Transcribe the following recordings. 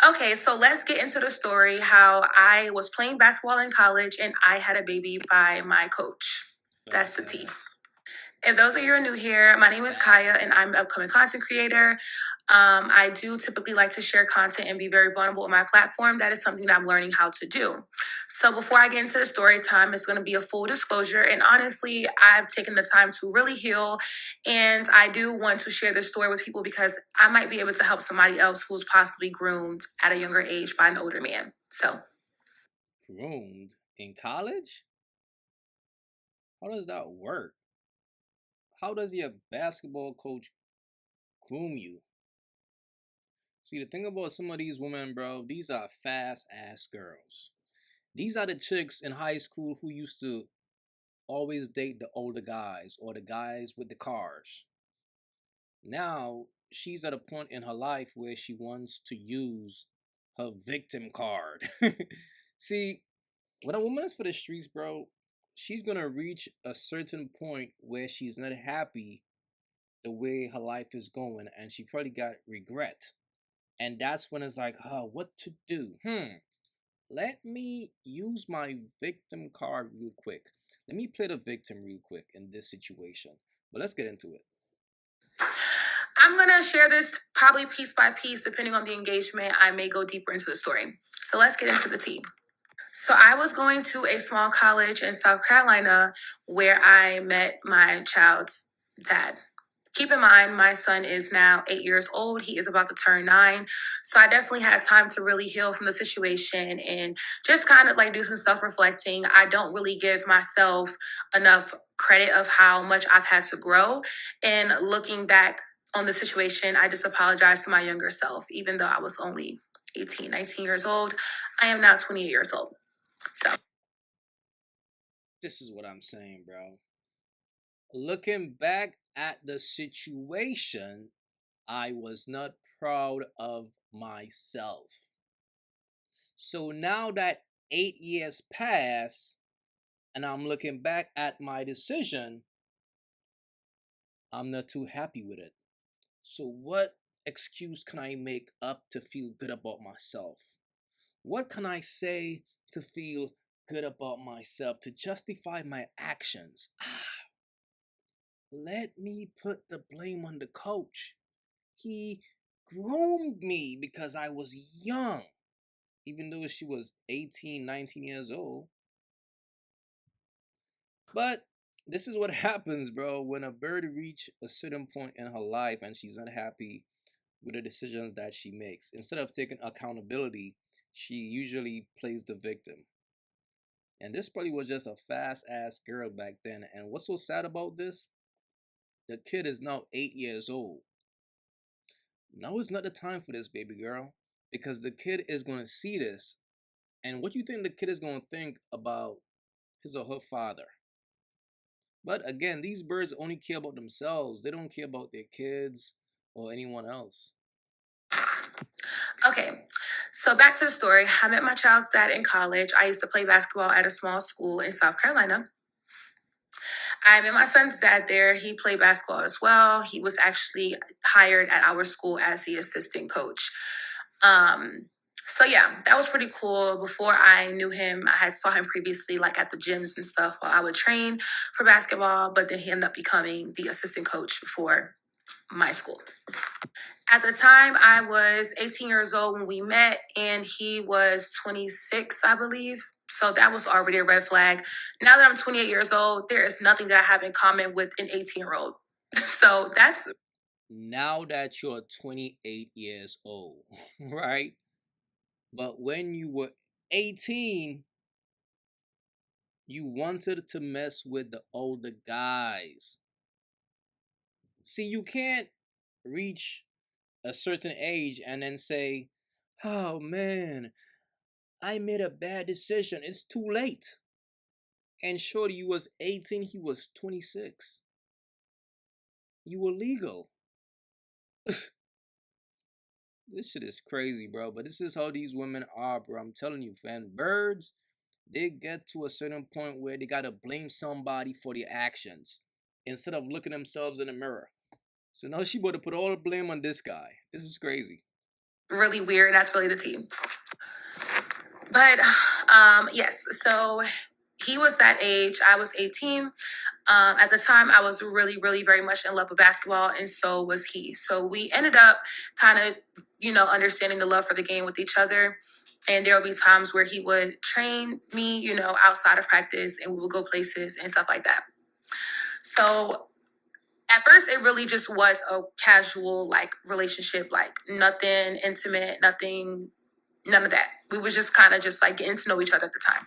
Okay, so let's get into the story how I was playing basketball in college and I had a baby by my coach. That's the tea. Facts. If those of you are new here, my name is Kaya and Facts. I'm an upcoming content creator. I do typically like to share content and be very vulnerable on my platform. That is something that I'm learning how to do. So before I get into the story time, it's going to be a full disclosure. And honestly, I've taken the time to really heal. And I do want to share this story with people because I might be able to help somebody else who's possibly groomed at a younger age by an older man. So Groomed in college? How does that work? How does your basketball coach groom you? See, the thing about some of these women, bro, these are fast ass girls. These are the chicks in high school who used to always date the older guys or the guys with the cars. Now, she's at a point in her life where she wants to use her victim card. See, when a woman is for the streets, bro, she's gonna reach a certain point where she's not happy the way her life is going, and she probably got regret. And that's when it's like, what to do? Let me use my victim card real quick. Let me play the victim real quick in this situation. But let's get into it. I'm going to share this probably piece by piece, depending on the engagement. I may go deeper into the story. So let's get into the tea. So I was going to a small college in South Carolina where I met my child's dad. Keep in mind, my son is now 8 years old. He is about to turn 9. So I definitely had time to really heal from the situation and just kind of like do some self reflecting. I don't really give myself enough credit of how much I've had to grow. And looking back on the situation, I just apologize to my younger self, even though I was only 18, 19 years old. I am now 28 years old. So This is what I'm saying, bro. Looking back at the situation, I was not proud of myself. So now that 8 years pass and I'm looking back at my decision, I'm not too happy with it. So, what excuse can I make up to feel good about myself? What can I say to feel good about myself, to justify my actions? Let me put the blame on the coach. He groomed me because I was young, even though she was 18, 19 years old. But this is what happens, bro, when a bird reach a certain point in her life and she's unhappy with the decisions that she makes. Instead of taking accountability, she usually plays the victim. And this probably was just a fast ass girl back then. And what's so sad about this? The kid is now 8 years old. Now is not the time for this, baby girl, because the kid is going to see this. And what you think the kid is going to think about his or her father? But again, these birds only care about themselves. They don't care about their kids or anyone else. okay, so back to the story. I met my child's dad in college. I used to play basketball at a small school in South Carolina. I met my son's dad there. He played basketball as well. He was actually hired at our school as the assistant coach. So yeah, that was pretty cool. Before I knew him, I had saw him previously like at the gyms and stuff while I would train for basketball, but then he ended up becoming the assistant coach for my school. At the time, I was 18 years old when we met, and he was 26, I believe. So that was already a red flag. Now that I'm 28 years old, there is nothing that I have in common with an 18-year-old. So that's Now that you're 28 years old, right? But when you were 18, you wanted to mess with the older guys. See, you can't reach a certain age and then say, oh man, I made a bad decision. It's too late. And shorty, you was 18, he was 26. You were legal. This shit is crazy, bro. But this is how these women are, bro. I'm telling you, fam. Birds, they get to a certain point where they gotta blame somebody for their actions instead of looking themselves in the mirror. So now she about to put all the blame on this guy. This is crazy. really weird, and that's really the tea. But yes, so he was that age. I was 18. At the time, I was really, really very much in love with basketball, and so was he. So we ended up kind of, understanding the love for the game with each other. And there would be times where he would train me, outside of practice, and we would go places and stuff like that. So at first, it really just was a casual, like, relationship, like nothing intimate, nothing, none of that. We was just kind of just like getting to know each other at the time.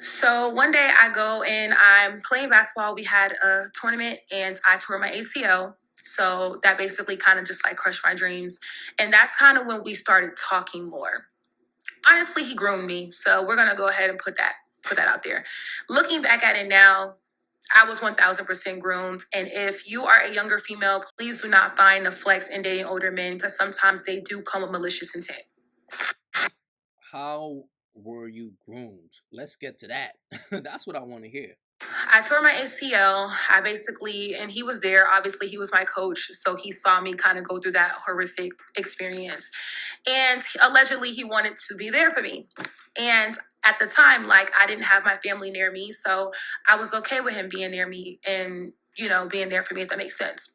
So one day I go and I'm playing basketball. We had a tournament and I tore my ACL. So that basically kind of just like crushed my dreams. And that's kind of when we started talking more. Honestly, he groomed me. So we're gonna go ahead and put that out there. Looking back at it now, I was 1000% groomed. And if you are a younger female, please do not find the flex in dating older men because sometimes they do come with malicious intent. How were you groomed? Let's get to that. That's what I want to hear. I tore my ACL. And he was there. Obviously, he was my coach. So he saw me kind of go through that horrific experience. And allegedly, he wanted to be there for me. And at the time, like, I didn't have my family near me. So I was okay with him being near me and, being there for me, if that makes sense.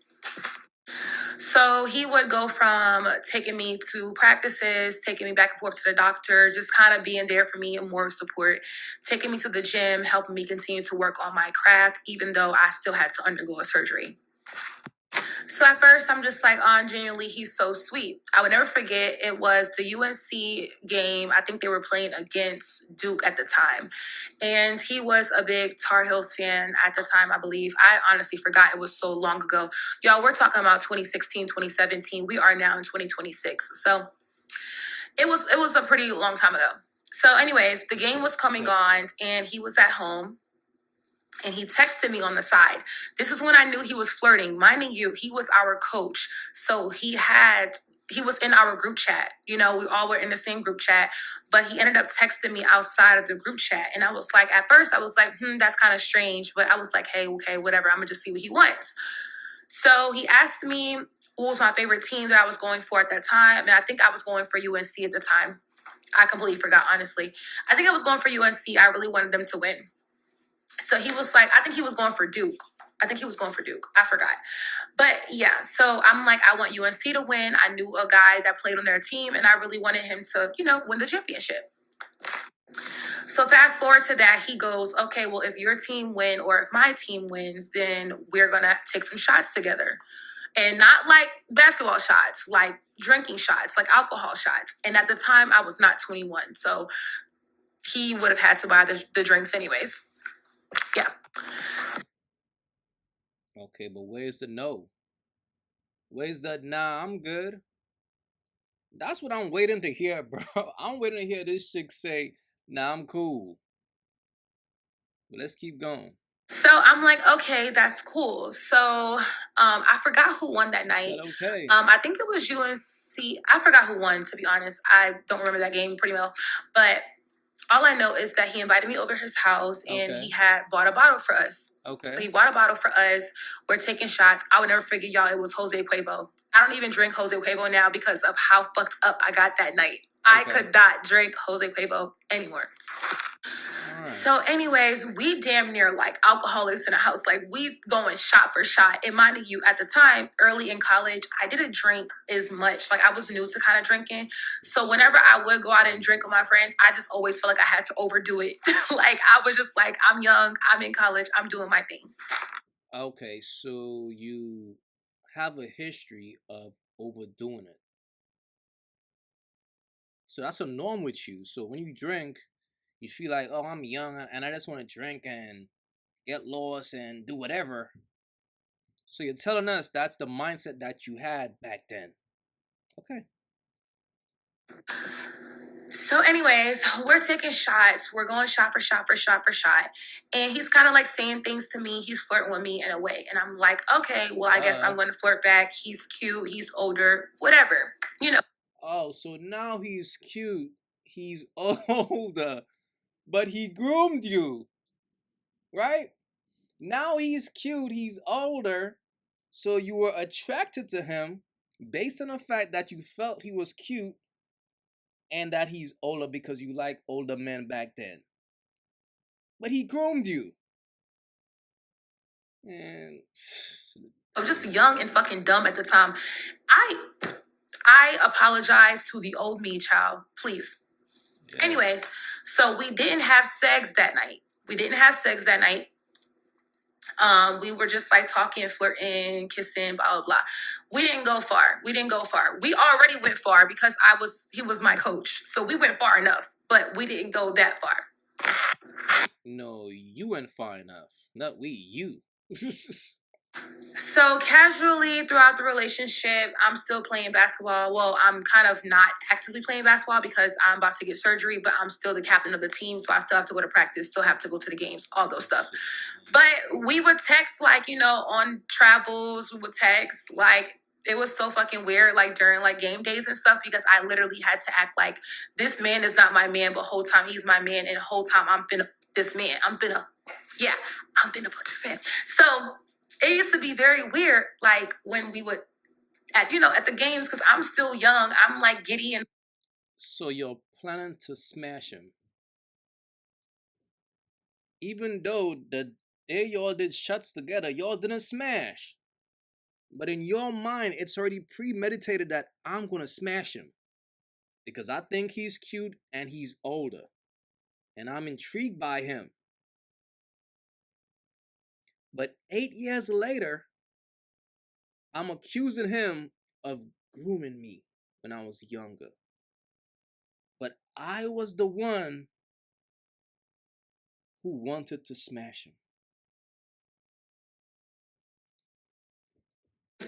So he would go from taking me to practices, taking me back and forth to the doctor, just kind of being there for me and more support, taking me to the gym, helping me continue to work on my craft, even though I still had to undergo a surgery. So at first, I'm just like, genuinely, he's so sweet. I would never forget, it was the UNC game. I think they were playing against Duke at the time. And he was a big Tar Heels fan at the time, I believe. I honestly forgot, it was so long ago. Y'all, we're talking about 2016, 2017. We are now in 2026. So it was a pretty long time ago. So anyways, the game was coming on and he was at home and he texted me on the side. This is when I knew he was flirting. Minding you, he was our coach. So he was in our group chat. We all were in the same group chat, but he ended up texting me outside of the group chat. And I was like, at first I was like, that's kind of strange. But I was like, hey, okay, whatever. I'm gonna just see what he wants. So he asked me what was my favorite team that I was going for at that time. And I think I was going for UNC at the time. I completely forgot, honestly. I think I was going for UNC. I really wanted them to win. So he was like, I think he was going for Duke. I forgot. But yeah, so I'm like, I want UNC to win. I knew a guy that played on their team and I really wanted him to, win the championship. So fast forward to that, he goes, okay, well, if your team win or if my team wins, then we're going to take some shots together. And not like basketball shots, like drinking shots, like alcohol shots. And at the time, I was not 21. So he would have had to buy the drinks anyways. Yeah. Okay, but where's the no? Where's the nah, I'm good? That's what I'm waiting to hear, bro. I'm waiting to hear this chick say, nah, I'm cool. But let's keep going. So I'm like, okay, that's cool. So I forgot who won that She night. said okay. I think it was UNC. I forgot who won, to be honest. I don't remember that game pretty well. But all I know is that he invited me over his house and Okay. he had bought a bottle for us. Okay. So he bought a bottle for us. We're taking shots. I would never forget, y'all, it was Jose Cuervo. I don't even drink Jose Cuervo now because of how fucked up I got that night. I could not drink Jose Cuervo anymore. Right. So, anyways, we damn near like alcoholics in the house. Like, we going shot for shot. And mind you, at the time, early in college, I didn't drink as much. Like, I was new to kind of drinking. So whenever I would go out and drink with my friends, I just always felt like I had to overdo it. Like, I was just like, I'm young, I'm in college, I'm doing my thing. Okay, so you have a history of overdoing it. So that's a norm with you. So when you drink, you feel like, oh, I'm young and I just want to drink and get lost and do whatever. So you're telling us that's the mindset that you had back then. Okay. So, anyways, we're taking shots. We're going shot for shot for shot for shot. And he's kind of like saying things to me. He's flirting with me in a way. And I'm like, okay, well, I guess I'm going to flirt back. He's cute. He's older. Whatever. Oh, so now he's cute. He's older. But he groomed you. Right? Now he's cute. He's older. So you were attracted to him. based on the fact that you felt he was cute and that he's older because you like older men back then. But he groomed you. And I was just young and fucking dumb at the time. I apologize to the old me, child. Please. yeah. Anyways, so we didn't have sex that night. We were just like talking, flirting, kissing, blah, blah, blah. We didn't go far. We already went far because he was my coach. So we went far enough, but we didn't go that far. No, you went far enough. Not we, you. So casually throughout the relationship, I'm still playing basketball. Well, I'm kind of not actively playing basketball because I'm about to get surgery, but I'm still the captain of the team. So I still have to go to practice, still have to go to the games, all those stuff. But we would text like, on travels, we would text like, it was so fucking weird, like during like game days and stuff, because I literally had to act like this man is not my man, but whole time he's my man, and the whole time I'm finna this man. I'm finna put this man. So it used to be very weird, like when we would at the games, because I'm still young. I'm like giddy and. So you're planning to smash him, even though the day y'all did shots together, y'all didn't smash. But in your mind, it's already premeditated that I'm gonna smash him because I think he's cute and he's older, and I'm intrigued by him. But 8 years later, I'm accusing him of grooming me when I was younger. But I was the one who wanted to smash him.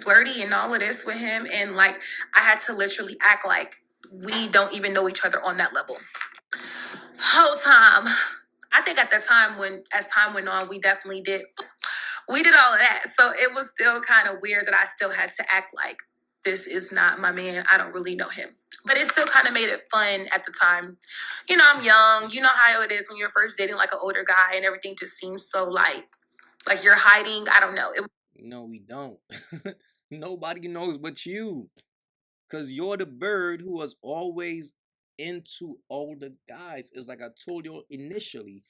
Flirty and all of this with him, and like I had to literally act like we don't even know each other on that level. Whole time, I think at the time as time went on, we definitely did all of that. So it was still kind of weird that I still had to act like this is not my man. I don't really know him. But it still kind of made it fun at the time. I'm young. You know how it is when you're first dating like an older guy and everything just seems so like you're hiding. I don't know. No, we don't. Nobody knows but you. Because you're the bird who was always into older guys. It's like I told you initially.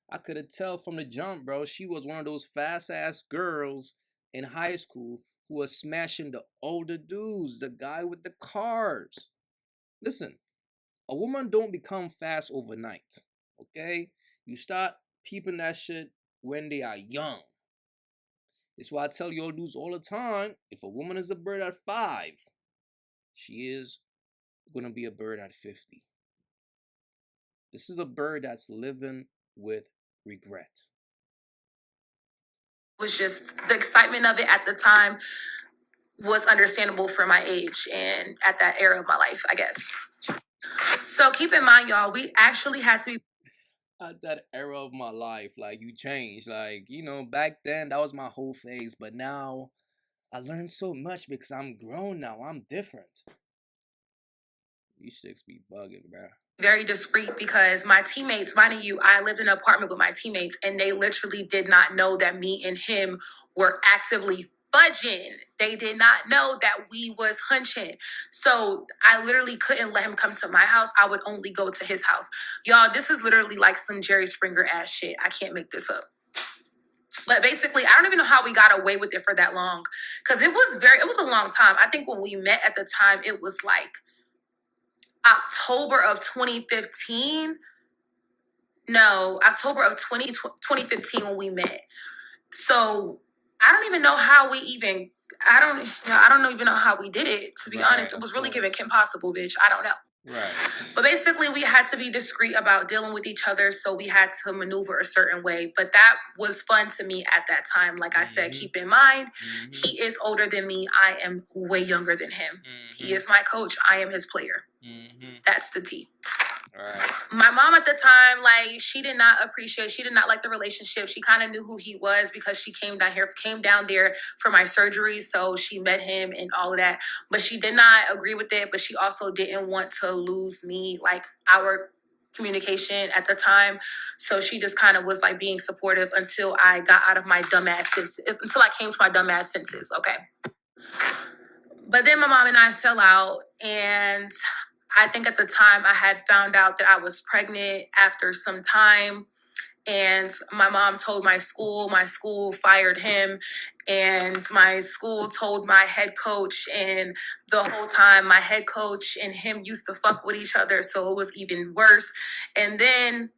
I could have tell from the jump, bro. She was one of those fast ass girls in high school who was smashing the older dudes, the guy with the cars. Listen, a woman don't become fast overnight. Okay? You start peeping that shit when they are young. It's why I tell y'all dudes all the time, if a woman is a bird at 5, she is gonna be a bird at 50. This is a bird that's living with regret. Was just the excitement of it at the time was understandable for my age and at that era of my life, I guess. So keep in mind, y'all, we actually had to be At that era of my life, like you changed. Like, back then that was my whole phase, but now I learned so much because I'm grown now. I'm different. These chicks be bugging, bro. very discreet because my teammates, minding you, I lived in an apartment with my teammates, and they literally did not know that me and him were actively budging. They did not know that we was hunching. So I literally couldn't let him come to my house. I would only go to his house. Y'all, this is literally like some Jerry Springer ass shit. I can't make this up. But basically, I don't even know how we got away with it for that long. Because it was a long time. I think when we met at the time, it was like October of 2015. No, October of 2015 when we met. So I don't even know how we even. I don't even know how we did it. To be honest, it was really giving Kim Possible, bitch. I don't know. Right. But basically, we had to be discreet about dealing with each other, so we had to maneuver a certain way. But that was fun to me at that time. Like I said, keep in mind, he is older than me. I am way younger than him. He is my coach. I am his player. That's the T. Right. My mom at the time, like, she did not like the relationship. She kind of knew who he was because she came down there for my surgery. So she met him and all of that. But she did not agree with it. But she also didn't want to lose me, like our communication at the time. So she just kind of was like being supportive until I got out of my dumbass senses, until I came to my dumbass senses. Okay. But then my mom and I fell out, and I think at the time I had found out that I was pregnant after some time. And my mom told my school fired him, and my school told my head coach. And the whole time, my head coach and him used to fuck with each other, so it was even worse. And then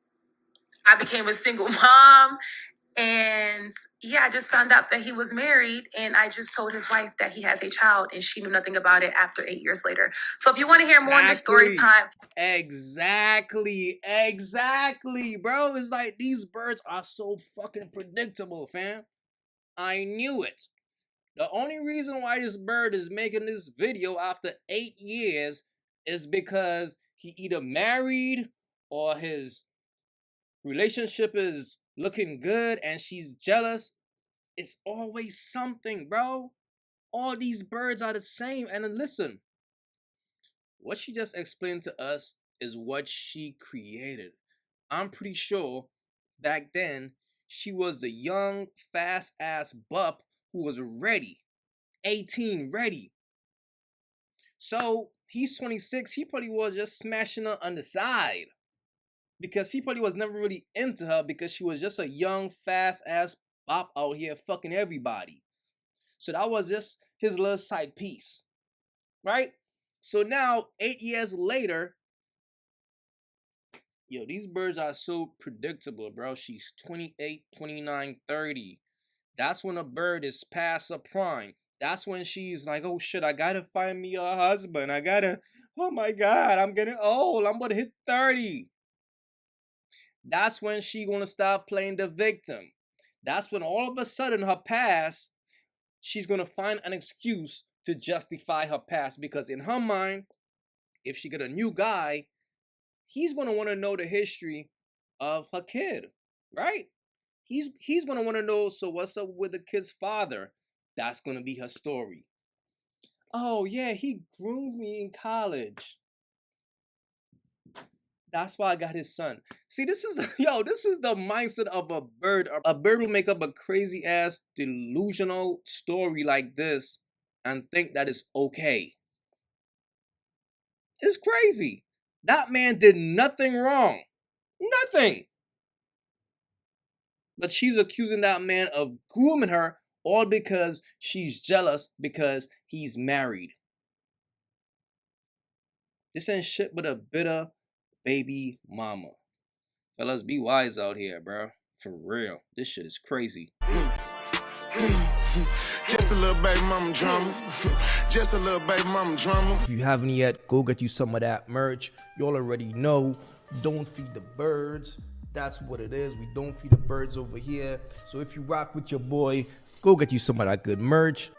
I became a single mom, and yeah, I just found out that he was married, and I just told his wife that he has a child, and she knew nothing about it after 8 years later. So if you want to hear more in the story time. Exactly, bro. It's like these birds are so fucking predictable, fam. I knew it. The only reason why this bird is making this video after 8 years is because he either married or his relationship is looking good and she's jealous. It's always something, bro. All these birds are the same. And then listen, what she just explained to us is what she created. I'm pretty sure back then she was the young, fast ass bup who was ready, 18, ready. So he's 26. He probably was just smashing her on the side because he probably was never really into her because she was just a young, fast ass bop out here fucking everybody. So that was just his little side piece, right? So now, 8 years later, yo, these birds are so predictable, bro. She's 28, 29, 30. That's when a bird is past her prime. That's when she's like, oh shit, I gotta find me a husband. Oh my God, I'm getting old. I'm gonna hit 30. That's when she gonna start playing the victim. That's when all of a sudden her past, she's gonna find an excuse to justify her past because in her mind, if she get a new guy, he's gonna want to know the history of her kid, right? He's gonna want to know, so what's up with the kid's father? That's gonna be her story. Oh yeah, he groomed me in college. That's why I got his son. See, this is the mindset of a bird. A bird will make up a crazy ass delusional story like this and think that it's okay. It's crazy. That man did nothing wrong. Nothing. But she's accusing that man of grooming her all because she's jealous because he's married. This ain't shit but a bitter baby mama. Fellas, be wise out here, bro. For real. This shit is crazy. Just a little baby mama drama. Just a little baby mama drama. If you haven't yet, go get you some of that merch. Y'all already know. Don't feed the birds. That's what it is. We don't feed the birds over here. So if you rock with your boy, go get you some of that good merch.